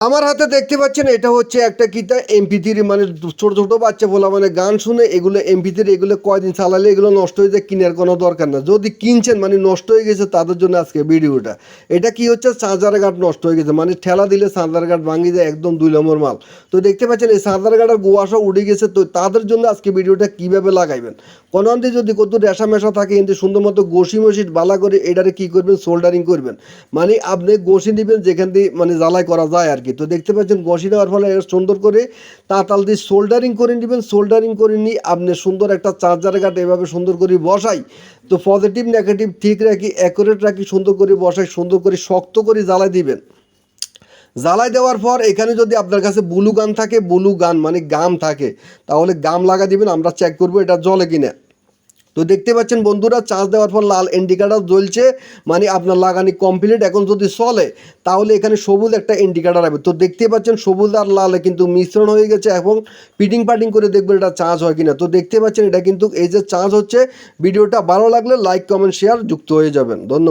আমার হাতে দেখতে পাচ্ছেন এটা হচ্ছে একটা কিতা MP3 মানে ছোট ছোট বাচ্চা বলা মানে গান শুনে এগুলো MP3 এগুলো কয়দিন চালালে এগুলো নষ্ট হয়ে যায়, কেনার কোনো দরকার না। যদি কিনছেন মানে নষ্ট হয়ে গেছে তাদের জন্য আজকে ভিডিওটা। এটা কি হচ্ছে, চার্জার গার্ড নষ্ট হয়ে গেছে, মানে ঠেলা দিলে চার্জার গার্ড ভাঙিয়ে যায়, একদম 2 নম্বর মাল। তো দেখতে পাচ্ছেন এই চার্জার গার্ডের গোয়াশা উঠে গেছে, তো তাদের জন্য আজকে ভিডিওটা কীভাবে লাগাইবেন। কোনো অন্তে যদি কত রেশা মেশা থাকে কিন্তু সুন্দর মতো ঘষি মশি বালা করে এটারে কী করবেন, সোল্ডারিং করবেন। মানে আপনি ঘষি নেবেন যেখান দিয়ে মানে জ্বালাই করা যায় আর কি। তো দেখতে পাচ্ছেন ঘষি নেওয়ার ফলে সুন্দর করে তাতাল দিয়ে সোল্ডারিং করে নেবেন। সোল্ডারিং করে নিয়ে আপনি সুন্দর একটা চার্জার গার্ড এভাবে সুন্দর করে বসাই। তো পজিটিভ নেগেটিভ ঠিক রাখি, অ্যাকুরেট রাখি, সুন্দর করে বসাই, সুন্দর করে শক্ত করে জ্বালাই দিবেন। জ্বালাই দেওয়ার পর এখানে যদি আপনার কাছে ব্লু গান থাকে, ব্লু গান মানে গাম থাকে, তাহলে গাম লাগা দিবেন। আমরা চেক করবো এটা জ্বলে কিনা। তো দেখতে পাচ্ছেন বন্ধুরা, চার্জ দেওয়ার পর লাল ইন্ডিকেটার জ্বলছে, মানে আপনার লাগানি কমপ্লিট। এখন যদি চলে তাহলে এখানে সবুজ একটা ইন্ডিকেটার হবে। তো দেখতে পাচ্ছেন সবুজ আর লালে কিন্তু মিশ্রণ হয়ে গেছে, এবং পিটিং পাটিং করে দেখবেন এটা চার্জ হয় কিনা। তো দেখতে পাচ্ছেন এটা কিন্তু এই যে চার্জ হচ্ছে। ভিডিওটা ভালো লাগলে লাইক কমেন্ট শেয়ার যুক্ত হয়ে যাবেন। ধন্যবাদ।